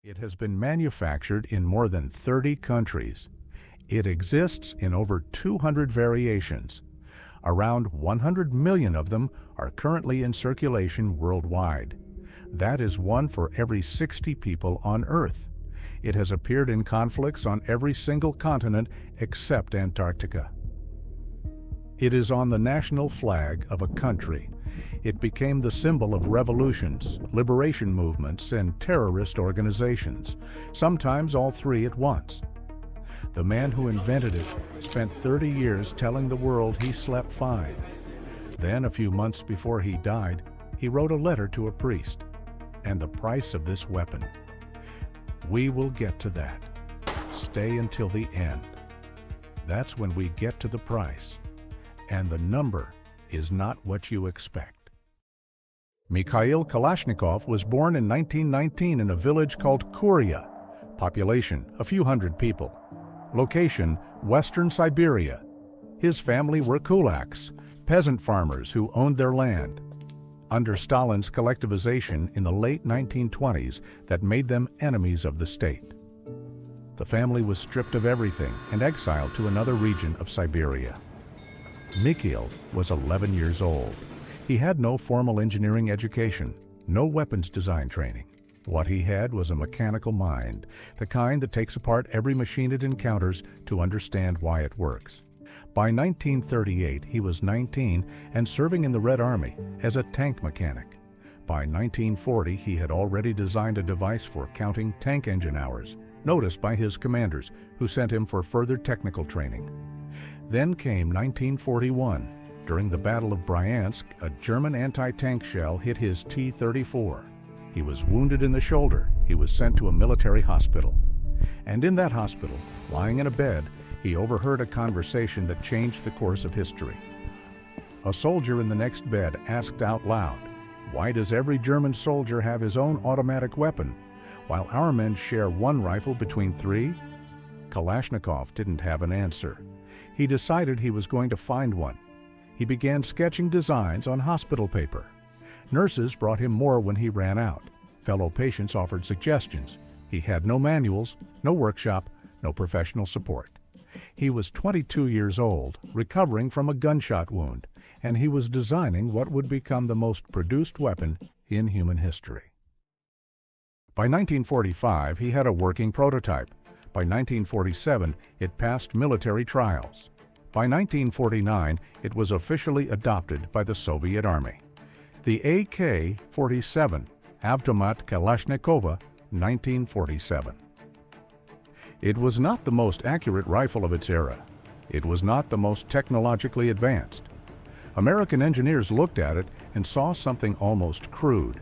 It has been manufactured in more than 30 countries. It exists in over 200 variations. Around 100 million of them are currently in circulation worldwide. That is one for every 60 people on Earth. It has appeared in conflicts on every single continent except Antarctica. It is on the national flag of a country. It became the symbol of revolutions, liberation movements, and terrorist organizations, sometimes all three at once. The man who invented it spent 30 years telling the world he slept fine. Then, a few months before he died, he wrote a letter to a priest. And the price of this weapon. We will get to that. Stay until the end. That's when we get to the price. And the number is not what you expect. Mikhail Kalashnikov was born in 1919 in a village called Kuria. Population, a few hundred people. Location, Western Siberia. His family were kulaks, peasant farmers who owned their land. Under Stalin's collectivization in the late 1920s that made them enemies of the state. The family was stripped of everything and exiled to another region of Siberia. Mikhail was 11 years old. He had no formal engineering education, no weapons design training. What he had was a mechanical mind, the kind that takes apart every machine it encounters to understand why it works. By 1938, he was 19 and serving in the Red Army as a tank mechanic. By 1940, he had already designed a device for counting tank engine hours, noticed by his commanders, who sent him for further technical training. Then came 1941. During the Battle of Bryansk, a German anti-tank shell hit his T-34. He was wounded in the shoulder. He was sent to a military hospital. And in that hospital, lying in a bed, he overheard a conversation that changed the course of history. A soldier in the next bed asked out loud, "Why does every German soldier have his own automatic weapon, while our men share one rifle between three?" Kalashnikov didn't have an answer. He decided he was going to find one. He began sketching designs on hospital paper. Nurses brought him more when he ran out. Fellow patients offered suggestions. He had no manuals, no workshop, no professional support. He was 22 years old, recovering from a gunshot wound, and he was designing what would become the most produced weapon in human history. By 1945, he had a working prototype. By 1947, it passed military trials. By 1949, it was officially adopted by the Soviet Army. The AK-47, Avtomat Kalashnikova, 1947. It was not the most accurate rifle of its era. It was not the most technologically advanced. American engineers looked at it and saw something almost crude.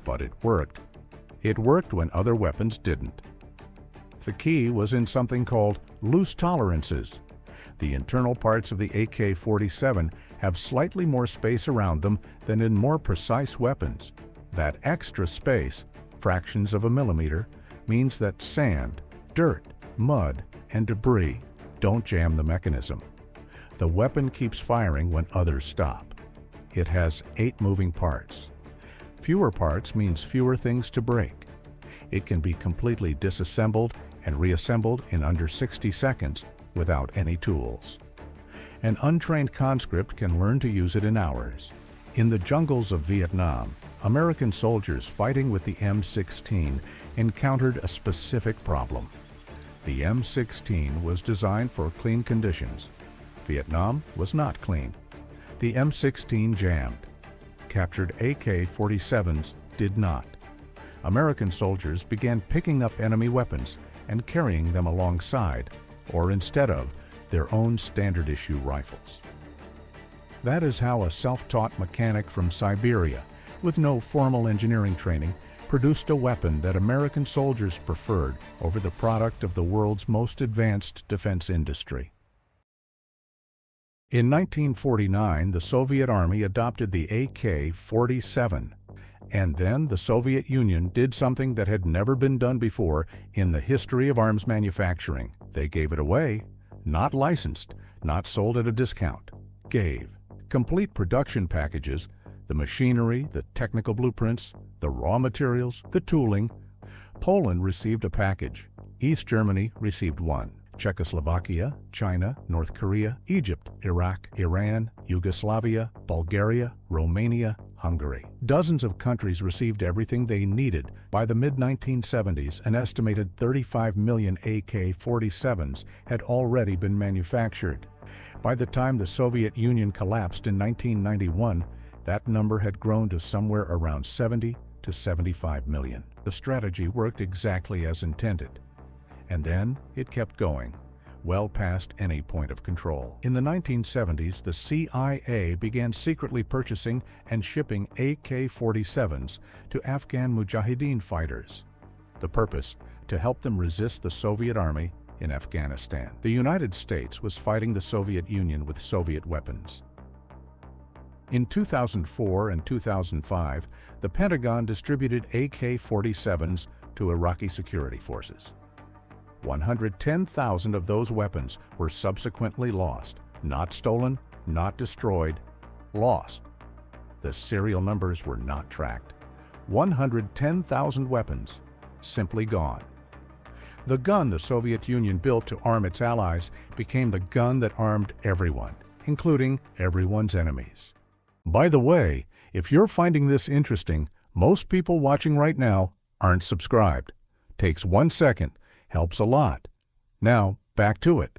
But it worked. It worked when other weapons didn't. The key was in something called loose tolerances. The internal parts of the AK-47 have slightly more space around them than in more precise weapons. That extra space, fractions of a millimeter, means that sand, dirt, mud, and debris don't jam the mechanism. The weapon keeps firing when others stop. It has 8 moving parts. Fewer parts means fewer things to break. It can be completely disassembled and reassembled in under 60 seconds without any tools. An untrained conscript can learn to use it in hours. In the jungles of Vietnam, American soldiers fighting with the M16 encountered a specific problem. The M16 was designed for clean conditions. Vietnam was not clean. The M16 jammed. Captured AK-47s did not. American soldiers began picking up enemy weapons and carrying them alongside, or instead of, their own standard-issue rifles. That is how a self-taught mechanic from Siberia, with no formal engineering training, produced a weapon that American soldiers preferred over the product of the world's most advanced defense industry. In 1949, the Soviet Army adopted the AK-47, and then the Soviet Union did something that had never been done before in the history of arms manufacturing. They gave it away, not licensed, not sold at a discount. Gave complete production packages, the machinery, the technical blueprints, the raw materials, the tooling, Poland received a package. East Germany received one. Czechoslovakia, China, North Korea, Egypt, Iraq, Iran, Yugoslavia, Bulgaria, Romania, Hungary. Dozens of countries received everything they needed. By the mid-1970s, an estimated 35 million AK-47s had already been manufactured. By the time the Soviet Union collapsed in 1991, that number had grown to somewhere around 70 to 75 million. The strategy worked exactly as intended. And then it kept going, well past any point of control. In the 1970s, the CIA began secretly purchasing and shipping AK-47s to Afghan Mujahideen fighters. The purpose? To help them resist the Soviet army in Afghanistan. The United States was fighting the Soviet Union with Soviet weapons. In 2004 and 2005, the Pentagon distributed AK-47s to Iraqi security forces. 110,000 of those weapons were subsequently lost, not stolen, not destroyed, lost. The serial numbers were not tracked. 110,000 weapons simply gone. The gun the Soviet Union built to arm its allies became the gun that armed everyone, including everyone's enemies. By the way, if you're finding this interesting, most people watching right now aren't subscribed. Takes 1 second. Helps a lot. Now, back to it.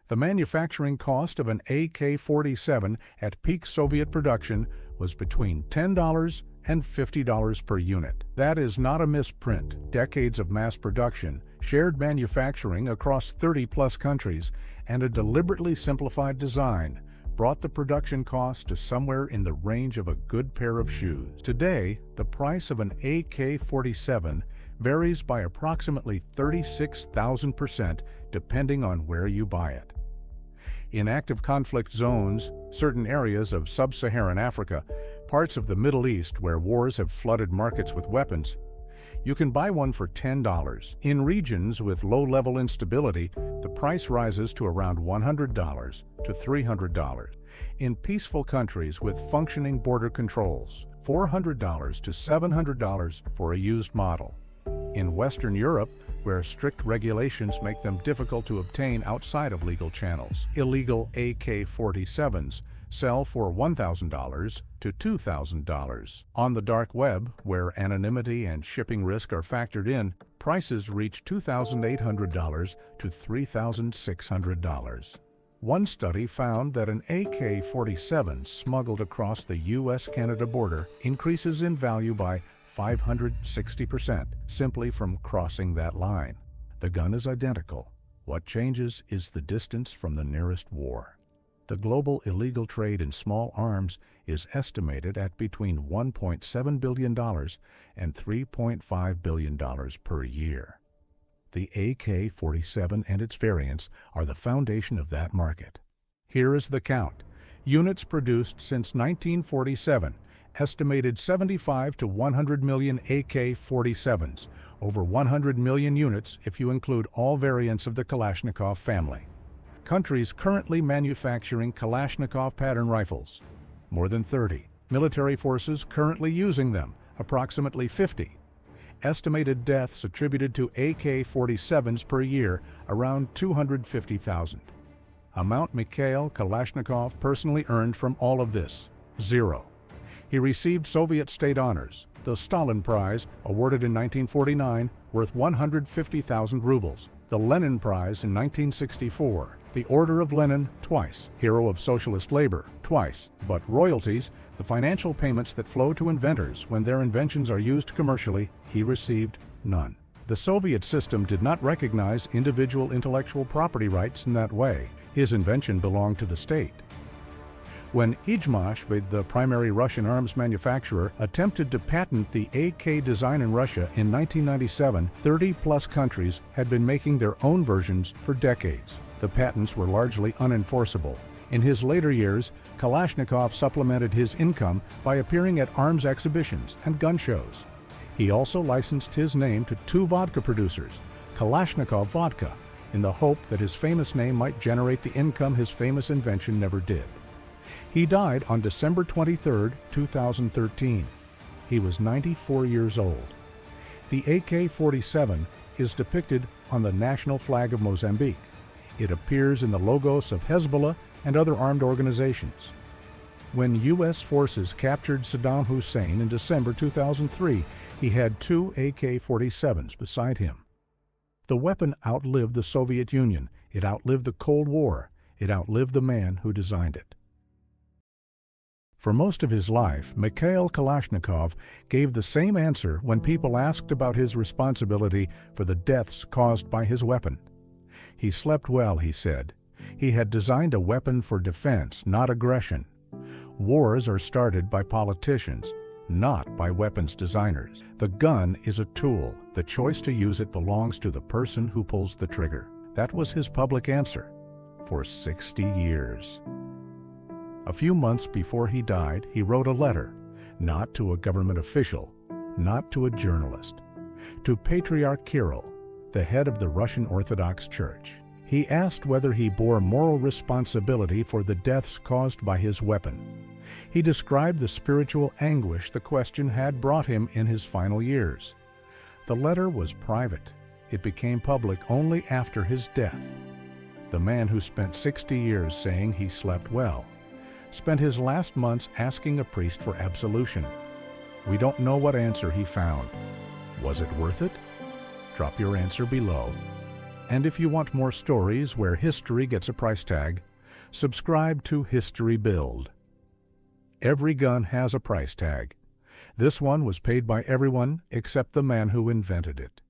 The manufacturing cost of an AK-47 at peak Soviet production was between $10 and $50 per unit. That is not a misprint. Decades of mass production, shared manufacturing across 30-plus countries, and a deliberately simplified design brought the production cost to somewhere in the range of a good pair of shoes. Today, the price of an AK-47 varies by approximately 36,000% depending on where you buy it. In active conflict zones, certain areas of sub-Saharan Africa, parts of the Middle East where wars have flooded markets with weapons, you can buy one for $10. In regions with low-level instability, the price rises to around $100 to $300. In peaceful countries with functioning border controls, $400 to $700 for a used model. In Western Europe, where strict regulations make them difficult to obtain outside of legal channels, illegal AK-47s sell for $1,000 to $2,000. On the dark web, where anonymity and shipping risk are factored in, prices reach $2,800 to $3,600. One study found that an AK-47 smuggled across the U.S.-Canada border increases in value by 560% simply from crossing that line. The gun is identical. What changes is the distance from the nearest war. The global illegal trade in small arms is estimated at between $1.7 billion and $3.5 billion per year. The AK-47 and its variants are the foundation of that market. Here is the count. Units produced since 1947, estimated 75 to 100 million AK-47s, over 100 million units if you include all variants of the Kalashnikov family. Countries currently manufacturing Kalashnikov pattern rifles, more than 30. Military forces currently using them, approximately 50. Estimated deaths attributed to AK-47s per year, around 250,000. Amount Mikhail Kalashnikov personally earned from all of this, 0. He received Soviet state honors, the Stalin Prize, awarded in 1949, worth 150,000 rubles, the Lenin Prize in 1964, the Order of Lenin twice, Hero of Socialist Labor twice, but royalties, the financial payments that flow to inventors when their inventions are used commercially, he received none. The Soviet system did not recognize individual intellectual property rights in that way. His invention belonged to the state. When Izhmash, the primary Russian arms manufacturer, attempted to patent the AK design in Russia in 1997, 30-plus countries had been making their own versions for decades. The patents were largely unenforceable. In his later years, Kalashnikov supplemented his income by appearing at arms exhibitions and gun shows. He also licensed his name to 2 vodka producers, Kalashnikov Vodka, in the hope that his famous name might generate the income his famous invention never did. He died on December 23, 2013. He was 94 years old. The AK-47 is depicted on the national flag of Mozambique. It appears in the logos of Hezbollah and other armed organizations. When U.S. forces captured Saddam Hussein in December 2003, he had 2 AK-47s beside him. The weapon outlived the Soviet Union. It outlived the Cold War. It outlived the man who designed it. For most of his life, Mikhail Kalashnikov gave the same answer when people asked about his responsibility for the deaths caused by his weapon. He slept well, he said. He had designed a weapon for defense, not aggression. Wars are started by politicians, not by weapons designers. The gun is a tool. The choice to use it belongs to the person who pulls the trigger. That was his public answer for 60 years. A few months before he died, he wrote a letter, not to a government official, not to a journalist, to Patriarch Kirill, the head of the Russian Orthodox Church. He asked whether he bore moral responsibility for the deaths caused by his weapon. He described the spiritual anguish the question had brought him in his final years. The letter was private. It became public only after his death. The man who spent 60 years saying he slept well spent his last months asking a priest for absolution. We don't know what answer he found. Was it worth it? Drop your answer below. And if you want more stories where history gets a price tag, subscribe to HistoryBilled. Every gun has a price tag. This one was paid by everyone except the man who invented it.